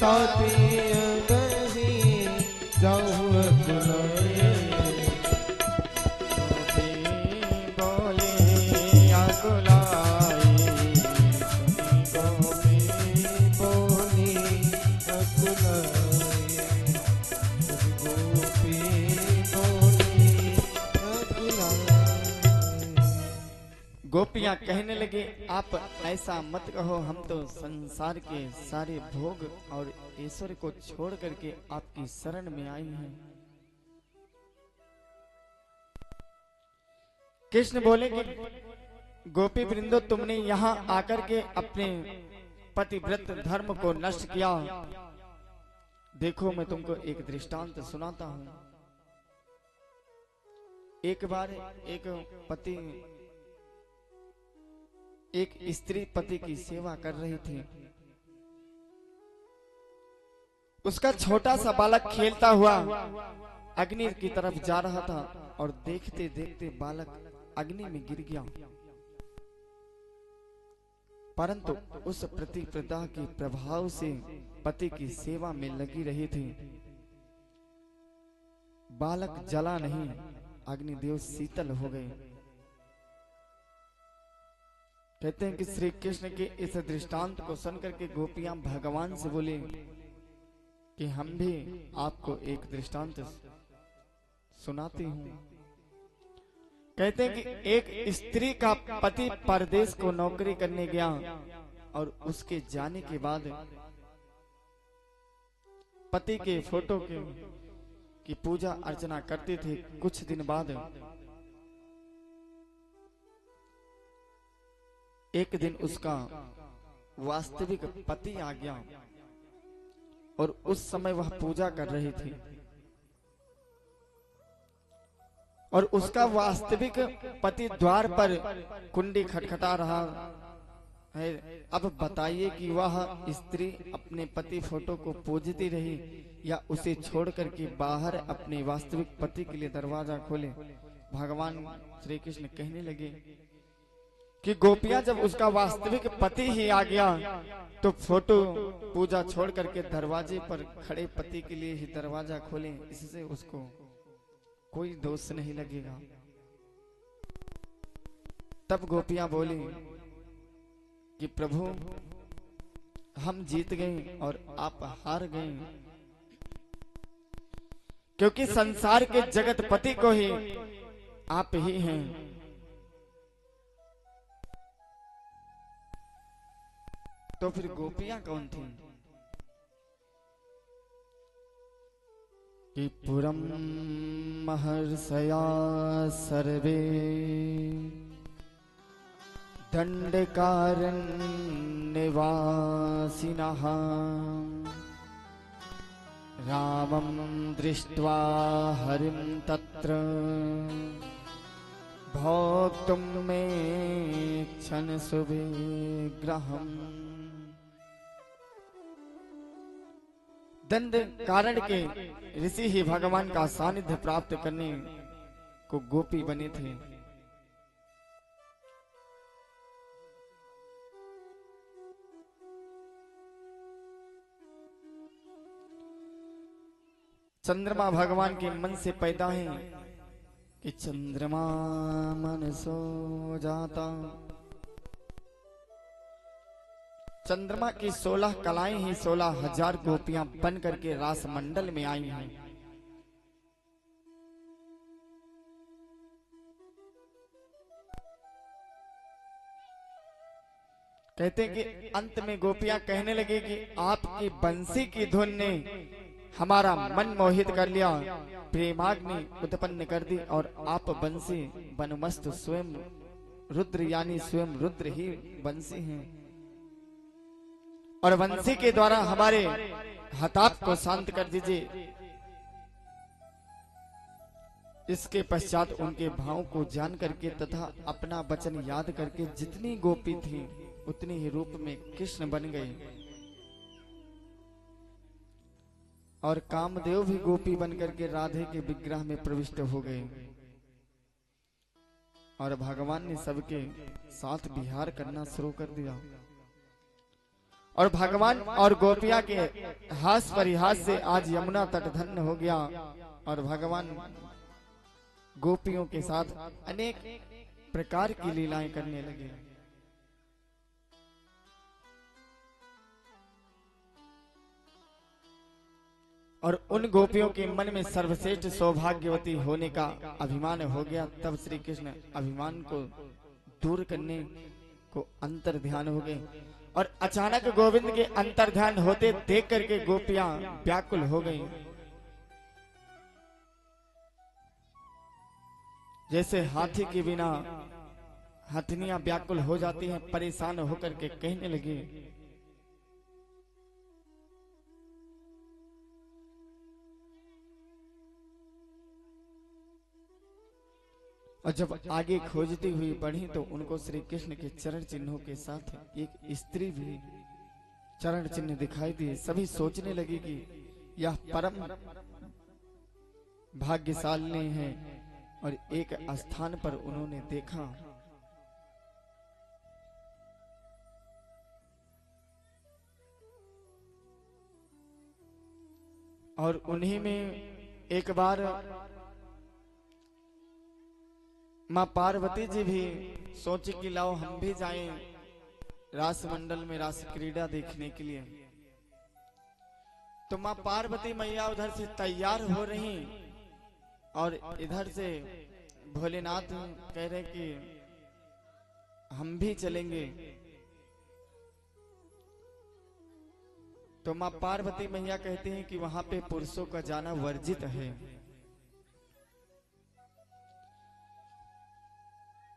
ताती नहीं जाऊँ अकुलाए। बोले अकुलाए, गोपी बोली अकुलाए, गोपी बोली अकुलाए। गोपियां कहने लगे, आप ऐसा मत कहो, हम तो संसार के सारे भोग और ईश्वर को छोड़ करके आपकी शरण में आई हैं। कृष्ण बोले कि गोपी वृंदो, तुमने यहाँ आकर के अपने पतिव्रत धर्म को नष्ट किया। देखो मैं तुमको एक दृष्टांत सुनाता हूँ। एक बार एक स्त्री पति की सेवा कर रही थी। उसका छोटा सा बालक खेलता हुआ अग्नि की तरफ जा रहा था और देखते देखते बालक अग्नि में गिर गया। परंतु उस प्रतिपदा के प्रभाव से पति की सेवा में लगी रही थी। बालक जला नहीं, अग्निदेव शीतल हो गए। कहते हैं कि श्री कृष्ण के इस दृष्टांत को सुनकर के गोपियां भगवान से बोले कि हम भी आपको एक दृष्टांत सुनाती हूँ। कहते हैं कि एक स्त्री का पति परदेश को नौकरी करने गया और उसके जाने के बाद पति के फोटो की पूजा अर्चना करते थे। कुछ दिन बाद एक दिन उसका वास्तविक पति आ गया और उस समय वह पूजा कर रही थी और उसका वास्तविक पति द्वार पर कुंडी खटखटा रहा है। अब बताइए कि वह स्त्री अपने पति फोटो को पूजती रही या उसे छोड़ करके बाहर अपने वास्तविक पति के लिए दरवाजा खोले। भगवान श्री कृष्ण कहने लगे कि गोपियां जब उसका वास्तविक पति ही आ गया तो फोटो पूजा छोड़ करके दरवाजे पर खड़े पति के लिए ही दरवाजा खोलें, इससे उसको कोई दोष नहीं लगेगा। तब गोपियां बोली कि प्रभु हम जीत गए और आप हार गए, क्योंकि संसार के जगत पति को ही आप ही हैं। तो फिर गोपियां कौन थी? कि पुरम महर्षया सर्वे दंडकारण्यवासिनः रामं दृष्ट्वा हरिं तत्र भोक्तुं मेच्छन् सुविग्रहम्। दंड कारण के ऋषि ही भगवान का सानिध्य प्राप्त करने को गोपी बने थे। चंद्रमा भगवान के मन से पैदा है कि चंद्रमा मन सो जाता। चंद्रमा की 16 कलाएं ही 16,000 गोपियां बन करके रास मंडल में आई हैं। कहते हैं कि अंत में गोपियां कहने लगे कि आपकी बंसी की धुन ने हमारा मन मोहित कर लिया, प्रेमाग्नि उत्पन्न कर दी और आप बंसी बनमस्त स्वयं रुद्र यानी स्वयं रुद्र ही बंसी हैं और बंसी के द्वारा हमारे हताप को शांत कर दीजिए। इसके पश्चात उनके भाव को जान करके तथा अपना वचन याद करके जितनी गोपी थी उतनी ही रूप में कृष्ण बन गए और कामदेव भी गोपी बनकर के राधे के विग्रह में प्रविष्ट हो गए और भगवान ने सबके साथ विहार करना शुरू कर दिया। और भगवान और गोपिया के हास परिहास से आज यमुना तट धन्य हो गया और भगवान गोपियों के साथ अनेक प्रकार की लीलाएं करने लगे। और उन गोपियों के मन में सर्वश्रेष्ठ सौभाग्यवती होने का अभिमान हो गया। तब श्री कृष्ण अभिमान को दूर करने को अंतर ध्यान हो गए और अचानक गोविंद के अंतर ध्यान होते देख करके गोपियां व्याकुल हो गईं। जैसे हाथी के बिना हथनियां व्याकुल हो जाती हैं, परेशान होकर के कहने लगे, और जब आगे खोजती हुई बढ़ी तो उनको श्री कृष्ण के चरण चिन्हों के साथ एक स्त्री भी चरण चिन्ह दिखाई दिए। सभी सोचने लगे कि यह परम भाग्यशाली है और एक स्थान पर उन्होंने देखा और उन्हीं में एक बार माँ पार्वती जी भी सोची कि लाओ हम भी जाएं रास मंडल में रास क्रीड़ा देखने के लिए। तो माँ पार्वती मैया उधर से तैयार हो रही और इधर से भोलेनाथ कह रहे कि हम भी चलेंगे। तो माँ पार्वती मैया कहती हैं कि वहां पे पुरुषों का जाना वर्जित है।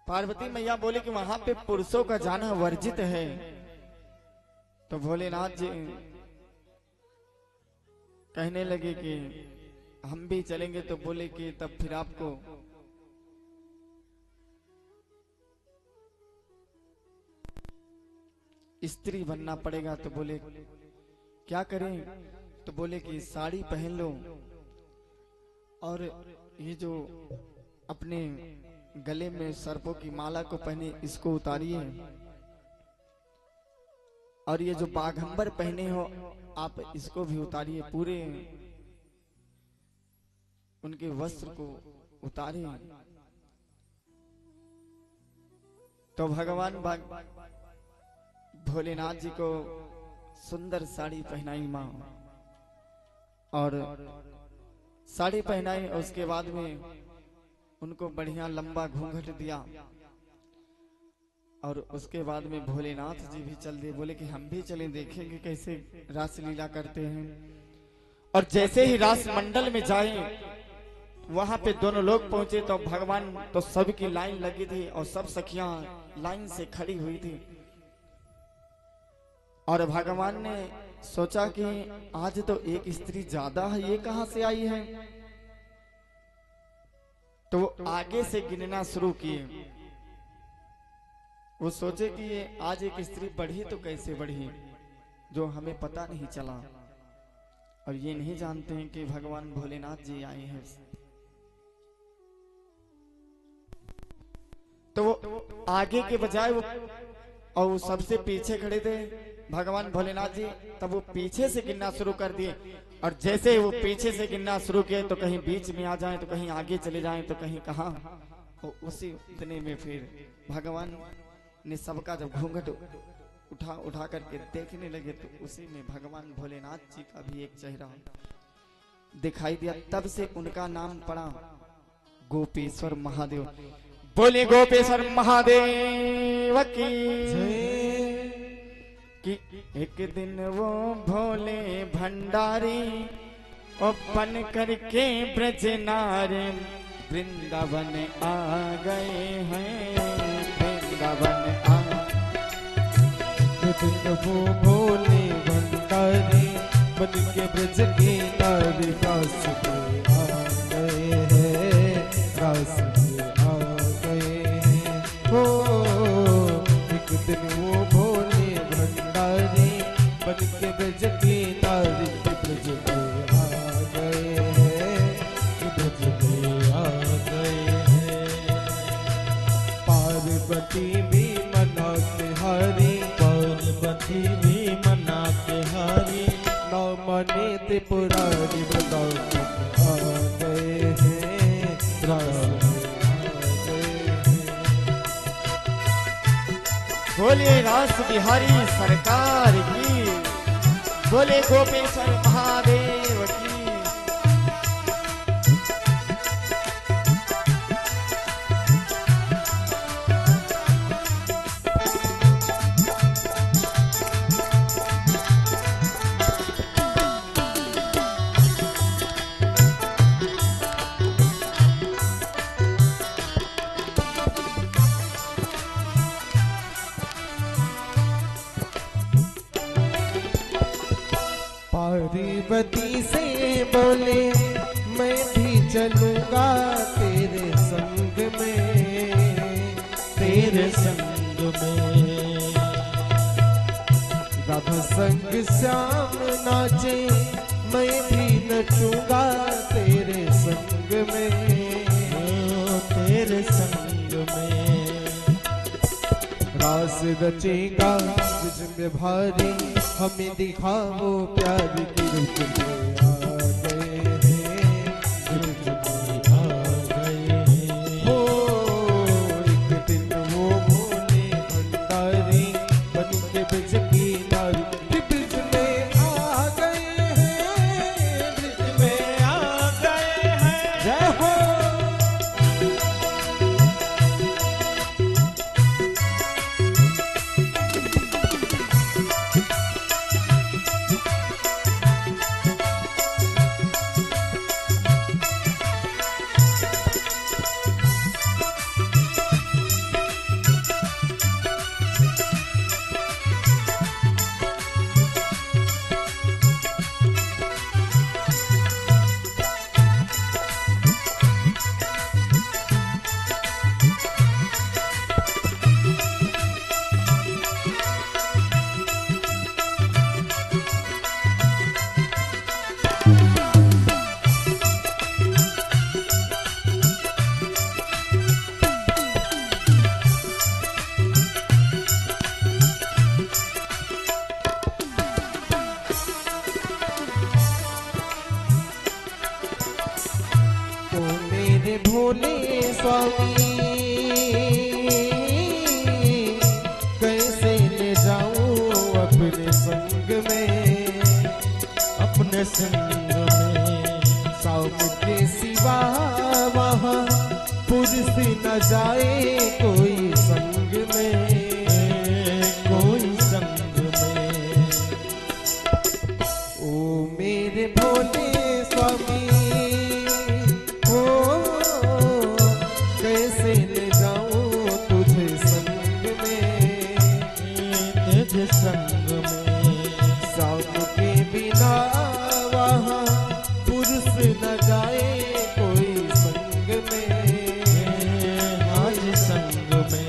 पार्वती मैया बोले कि वहां पे पुरुषों का जाना वर्जित है। तो भोलेनाथ जी कहने लगे कि हम भी चलेंगे। तो बोले कि तब फिर आपको स्त्री बनना पड़ेगा। तो बोले क्या करें? तो बोले कि साड़ी पहन लो और ये जो अपने गले में सर्पों की माला को पहने इसको उतारिए और ये जो बाघंबर पहने हो आप इसको भी उतारिए, पूरे उनके वस्त्र को उतारिए। तो भगवान भोलेनाथ जी को सुंदर साड़ी पहनाई माँ और साड़ी पहनाई। उसके बाद में उनको बढ़िया लंबा घूंघट दिया और उसके बाद में भोलेनाथ जी भी चल दिए। बोले कि हम भी चलें, देखेंगे कैसे रासलीला करते हैं। और जैसे ही रास मंडल में जाए वहां पे दोनों लोग पहुंचे तो भगवान तो सबकी लाइन लगी थी और सब सखियां लाइन से खड़ी हुई थी। और भगवान ने सोचा कि आज तो एक स्त्री ज्यादा है, ये कहां से आई है? तो वो आगे से गिनना शुरू किए। वो सोचे कि ये आज एक स्त्री बढ़ी तो कैसे बढ़ी, जो हमें पता नहीं चला। और ये नहीं जानते हैं कि भगवान भोलेनाथ जी आए हैं। तो वो आगे के बजाय वो सबसे पीछे खड़े थे भगवान भोलेनाथ जी। तब वो पीछे से गिनना शुरू कर दिए और जैसे वो पीछे से गिनना शुरू किए तो कहीं बीच में आ जाएं, तो कहीं आगे चले जाएं, तो कहीं कहां। और उसी उतने में फिर भगवान ने सबका जब घूंघट उठा करके देखने लगे तो उसी में भगवान भोलेनाथ जी का भी एक चेहरा दिखाई दिया। तब से उनका नाम पड़ा गोपेश्वर महादेव। बोले गोपेश्वर महादेव की कि एक दिन वो भोले भंडारी और बन करके ब्रज नारे वृंदावन आ गए हैं। वृंदावन आ वो भोले भंडारी बन के ब्रज की नारी रास में आ गए हैं। रास में आ गए हैं। हो एक दिन वो भोले भंडारी बन के ब्रज की नारी ब्रज में आ गए हैं। ब्रज में आ गए हैं। पार्वती भी मना के हारी, पार्वती भी मना बिहारी ना माने त्रिपुरारी वृंदावन आ गए हैं, रास में आ गए हैं। बोले रास बिहारी सरकार की, बोले गोपेश्वर महादेव की। पार्वती से बोले मैं भी चलूंगा तेरे संग में, तेरे संग में। राधा संग श्याम नाचे मैं भी नचूंगा तेरे संग में, ओ तेरे संग में। रास रचेगा तुझ में भारी, हमें दिखाओ प्यार की रुच में आ गए हैं, रुच में आ गए हैं। हो एक दिन वो भोले भंडारी बन के ब्रज की नारी, ब्रज में आ गए हैं, ब्रज में आ गए हैं। जय हो। भोले स्वामी कैसे ले जाऊं अपने संग में, अपने संग में। साउथ के सिवा वहाँ पुरुष न जाए कोई संग में, कोई संग में। ओ मेरे भोले स्वामी संग में। साउथ के बिना वहाँ पुरुष न जाए कोई संग में, आज संग में।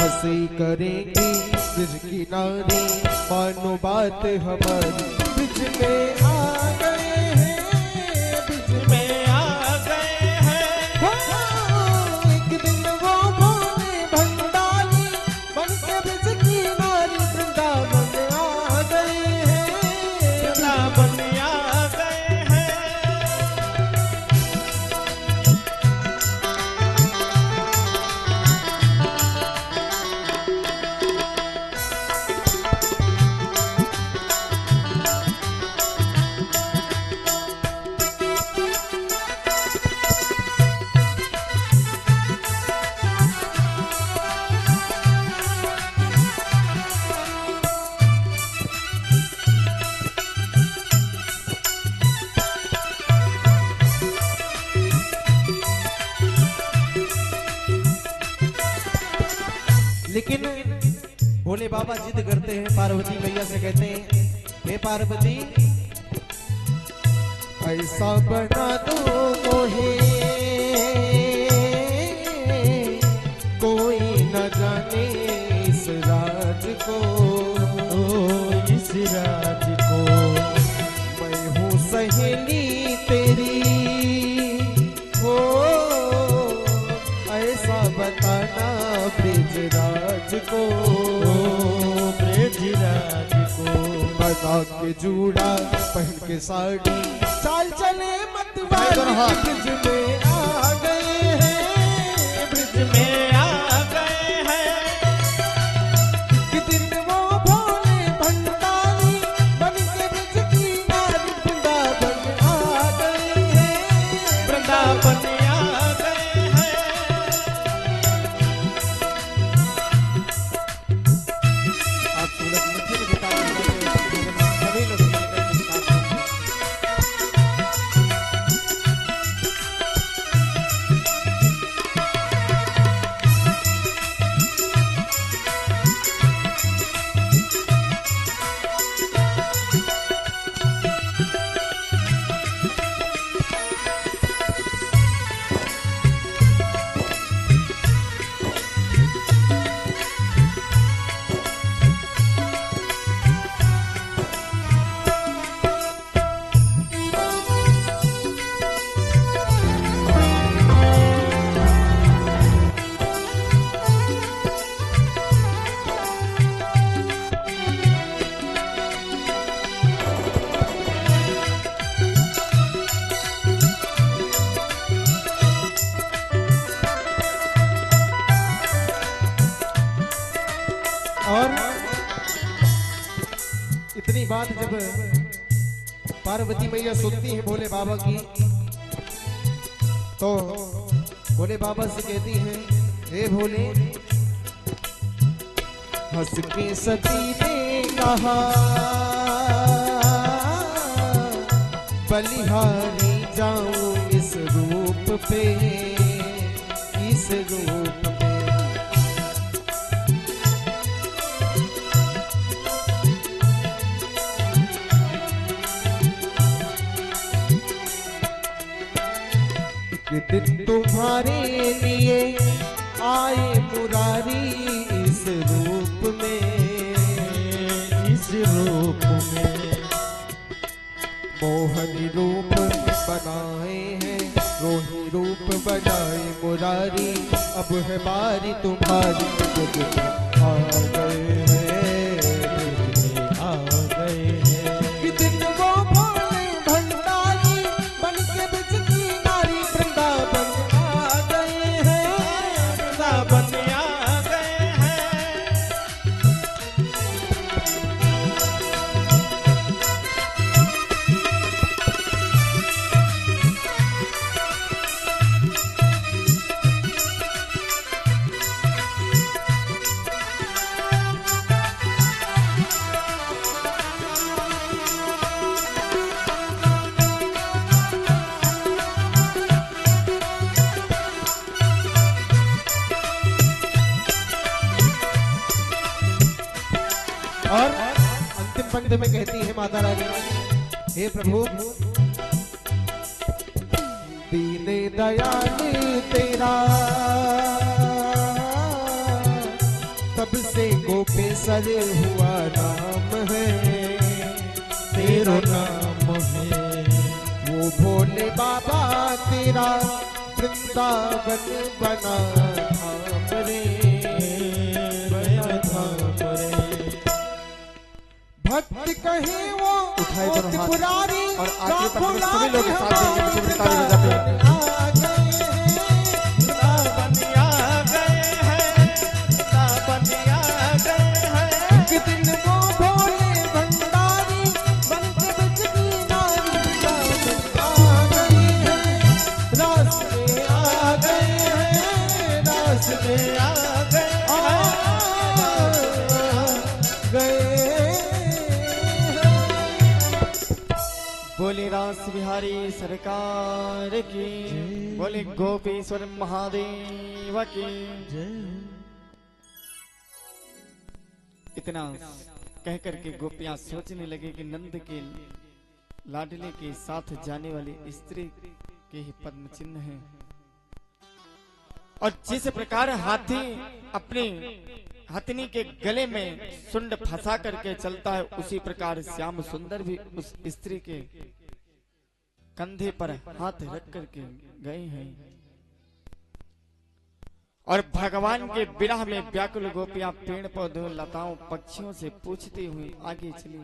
हंसी करेंगी ब्रिज की नारी, मानो बात हमारी, ब्रिज में आ गए हैं, ब्रिज में आ गए हैं। हो एक दिन वो भोले भंडारी बन के ब्रिज की नारी, वृंदावन आ गए हैं, वृंदावन आ गए हैं। लेकिन भोले बाबा जिद करते हैं, पार्वती मैया से कहते हैं, हे पार्वती ऐसा बना दो मोहे कोई न जाने इस राज को, इस राज को। मैं हूँ सहेली तेरी हो, ऐसा बताना ब्रिजराज को, ब्रिजराज को। बना के जूड़ा पहन के साड़ी चाल चले मतवाले ब्रिज में आ गए हैं, ब्रिज में आ गए हैं। कि दिन वो भोले भंडारी बन के ब्रिज की नारी वृंदावन आ गए हैं, वृंदावन आ गए हैं। आप सूरज मुखी में गिटार सभी लोग मिलकर गिटार बजाते हैं। और इतनी बात जब पार्वती मैया सुनती है भोले बाबा की, तो भोले बाबा से कहती है, हे भोले, हंस के सती ने कहा बलिहारी जाऊं इस रूप पे, इस रूप पे। एक दिन तुम्हारे लिए आए मुरारी इस रूप में, इस रूप में मोहनी रूप बनाए हैं, रोही रूप बनाए मुरारी, अब है बारी तुम्हारी ब्रिज में आ गए हैं, ब्रिज में आ गए हैं। कि दिन वो भोले भंडारी बन के ब्रिज की नारी वृंदावन आ गए हैं, वृंदावन आ गए हैं। और अंतिम पंक्ति में कहती है माता रानी, हे प्रभु, दीन दयाल तेरा तब से गोपेश्वर हुआ नाम है, तेरो नाम है, वो भोले बाबा तेरा वृंदावन बना धाम रे, बना धाम रे। भक्त कहे वो उठाए दोनों हाथ पुरारी और आखिरी पंक्ति में सभी लोग एक साथ देंगे, पीछे भी ताली बजाते हैं। वृंदावन आ गए हैं, वृंदावन आ गए हैं। एक दिन वो भोले भंडारी बन के ब्रिज की नारी वृंदावन आ गए हैं, रास में आ गए हैं, रास में आ गए बोले रास बिहारी सरकार की, बोले गोपीश्वर महादेव की। इतना कह करके गोपियां सोचने लगे कि नंद के लाडले के साथ जाने वाली स्त्री के ही पद्म चिन्ह है, और जिस प्रकार हाथी अपने हथनी के गले में सुंड फंसा करके चलता है, उसी प्रकार श्याम सुंदर भी उस स्त्री के कंधे पर हाथ रख करके गए हैं। और भगवान के विरह में व्याकुल गोपियां पेड़ पौधों लताओं पक्षियों से पूछती हुई आगे चली।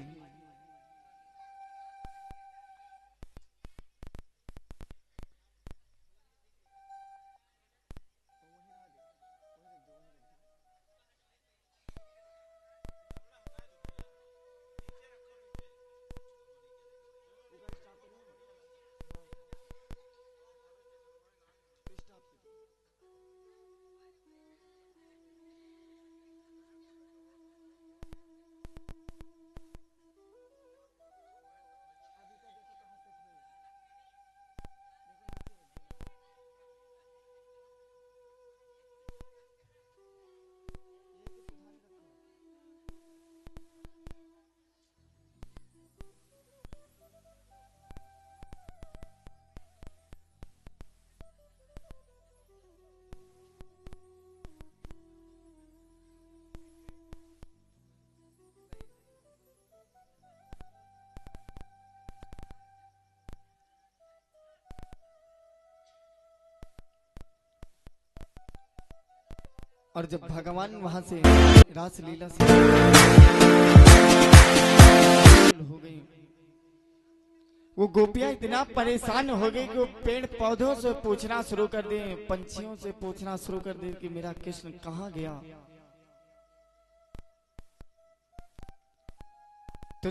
और जब भगवान वहां से रासलीला से हो गई, वो गोपियां इतना परेशान हो गई कि वो पेड़ पौधों से पूछना शुरू कर दे, पंछियों से पूछना शुरू कर दे कि मेरा कृष्ण कहाँ गया। तो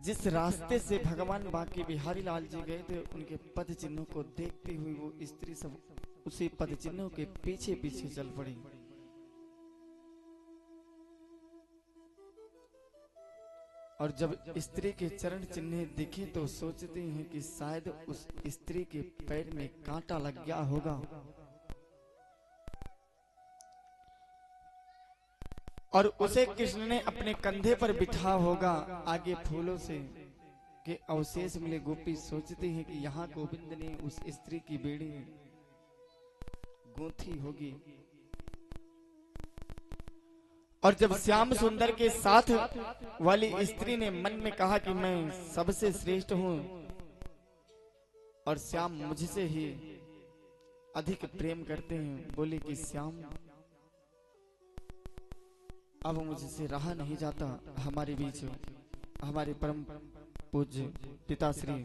जिस रास्ते से भगवान बांके बिहारी लाल जी गए थे, उनके पद चिन्हों को देखती हुई वो स्त्री सब उसी पद चिन्हों के पीछे पीछे चल पड़ी। और जब स्त्री के चरण चिन्ह दिखे तो सोचते हैं कि शायद उस स्त्री के पैर में कांटा लग गया होगा और उसे कृष्ण ने अपने कंधे पर बिठा होगा। आगे फूलों से के अवशेष मिले। गोपी सोचती हैं कि यहाँ गोविंद ने उस स्त्री की बेड़ी गूंथी होगी। और जब श्याम सुंदर के साथ वाली स्त्री ने मन में कहा कि मैं सबसे श्रेष्ठ हूं और श्याम मुझसे ही अधिक प्रेम करते हैं, बोले कि श्याम अब मुझसे रहा नहीं जाता। हमारे बीच हमारे परम पूज्य पिताश्री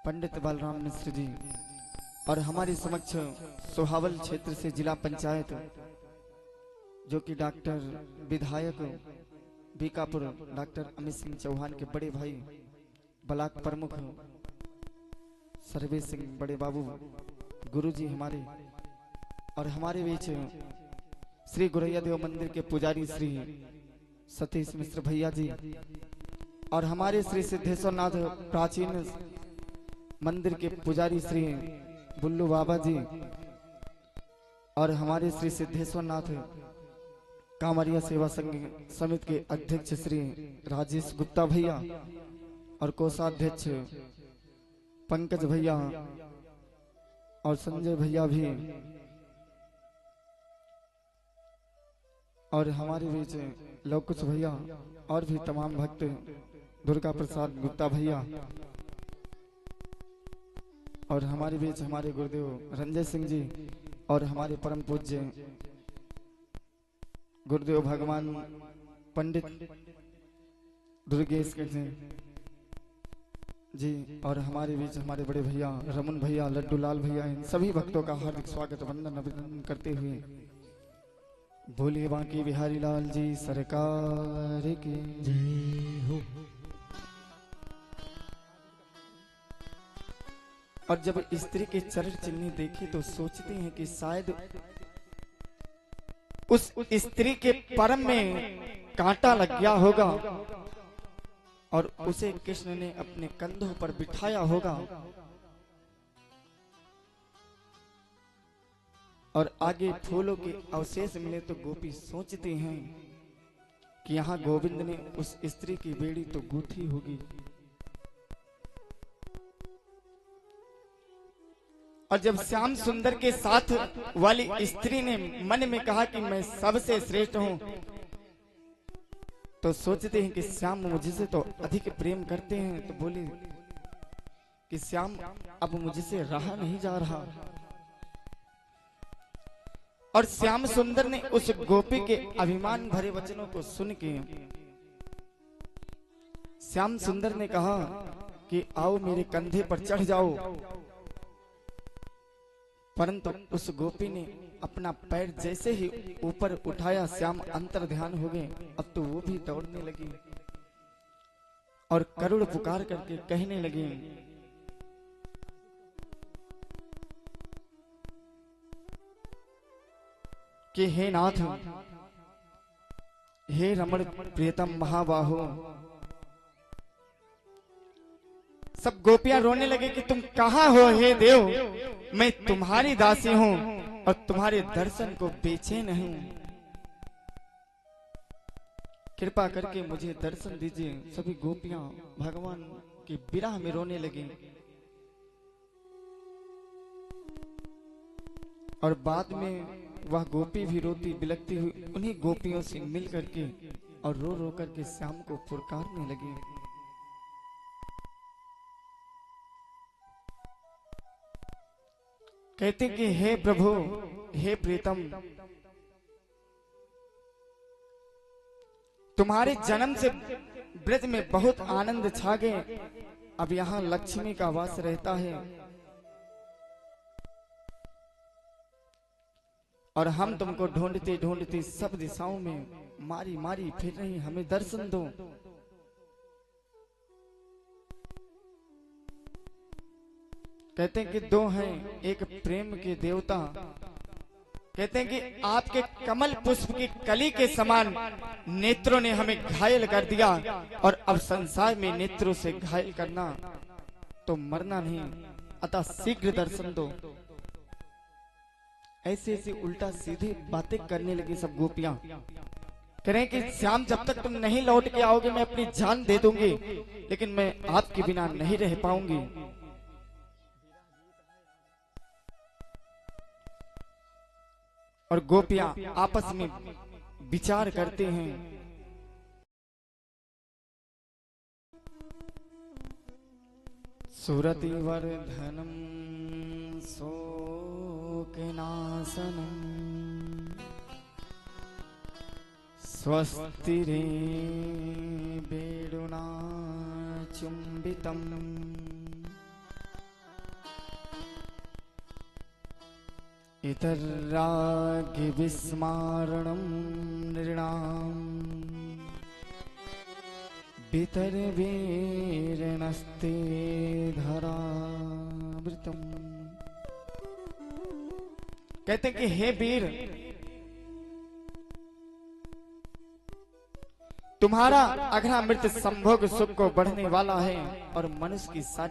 पंडित बलराम मिश्र जी और हमारे समक्ष सोहावल क्षेत्र से जिला पंचायत जो कि डॉक्टर विधायक बीकापुर डॉक्टर अमित सिंह चौहान के बड़े भाई ब्लॉक प्रमुख सर्वेश सिंह बड़े बाबू गुरुजी हमारे, और हमारे बीच श्री गुरैया देव मंदिर के पुजारी श्री सतीश मिश्र भैया जी और हमारे श्री सिद्धेश्वर नाथ प्राचीन मंदिर के पुजारी श्री बुल्लू बाबा जी और हमारे श्री सिद्धेश्वर नाथ कांवरिया सेवा संघ समिति के अध्यक्ष श्री राजेश गुप्ता भैया और कोषाध्यक्ष पंकज भैया और संजय भैया भी, और हमारे बीच लवकुश भैया और भी तमाम भक्त दुर्गा प्रसाद गुप्ता भैया, और हमारे बीच हमारे गुरुदेव रंजय सिंह जी और हमारे परम पूज्य गुरुदेव भगवान पंडित दुर्गेश कृष्ण जी, और हमारे बीच हमारे बड़े भैया रमन भैया लड्डू लाल भैया, इन सभी भक्तों का हार्दिक स्वागत वंदन अभिनंदन करते हुए बोलिए बांके बिहारी लाल जी सरकार की जय हो। और जब स्त्री के चरण चिन्ह देखे तो सोचते हैं कि शायद उस स्त्री के परम में कांटा लग गया होगा और उसे कृष्ण ने अपने कंधों पर बिठाया होगा। और आगे फूलों के अवशेष मिले तो गोपी सोचते हैं कि यहाँ गोविंद ने उस स्त्री की बेड़ी तो गूंथी होगी। और जब श्याम सुंदर के साथ वाली स्त्री ने मन में कहा कि मैं सबसे श्रेष्ठ हूं, तो सोचते हैं कि श्याम मुझसे तो अधिक प्रेम करते हैं, तो बोले कि श्याम अब मुझसे रहा नहीं जा रहा। और श्याम सुंदर ने उस गोपी के अभिमान भरे वचनों को सुन के श्याम सुंदर ने कहा कि आओ मेरे कंधे पर चढ़ जाओ, परंतु उस गोपी ने अपना पैर जैसे ही ऊपर उठाया, श्याम अंतर ध्यान हो गए। अब तो वो भी दौड़ने लगी और करुण पुकार करके कहने लगे कि हे नाथ, हे रमण प्रियतम महाबाहो। सब गोपियां रोने लगे कि तुम कहां हो हे देव, मैं तुम्हारी दासी हूं और तुम्हारे दर्शन को बेचैन हूं, कृपा करके मुझे दर्शन दीजिए। सभी गोपियां भगवान के विरह में रोने लगी। और बाद में वह गोपी भी रोती बिलखती हुई उन्हीं गोपियों से मिल करके और रो रो करके श्याम को पुकारने लगी। कहते कि हे प्रभु, हे प्रीतम, तुम्हारे जन्म से ब्रज में बहुत आनंद छा गए, अब यहाँ लक्ष्मी का वास रहता है और हम तुमको ढूंढते ढूंढते सब दिशाओं में मारी मारी फिर रही, हमें दर्शन दो। कहते हैं कि दो हैं, एक प्रेम के देवता, कहते हैं कि आपके कमल पुष्प की कली के समान नेत्रों ने हमें घायल कर दिया और अब संसार में नेत्रों से घायल करना तो मरना नहीं, अतः शीघ्र दर्शन दो। ऐसे ऐसे उल्टा सीधी बातें करने लगी सब गोपियां। कह रहे हैं कि श्याम जब तक तुम नहीं लौट के आओगे मैं अपनी जान दे दूंगी, लेकिन मैं आपके बिना नहीं रह पाऊंगी। और गोपियां आपस में विचार करते हैं। सुरति वर्धनम शोकनाशनम स्वस्ति रे वेणुना चुंबितम इतरागि विस्मारणं नृणाम् वितर्वीरणस्ते धरावृतम्। कहते हैं कि हे वीर, तुम्हारा अघनामृत संभोग सुख को बढ़ने वाला है और मनुष्य की सारी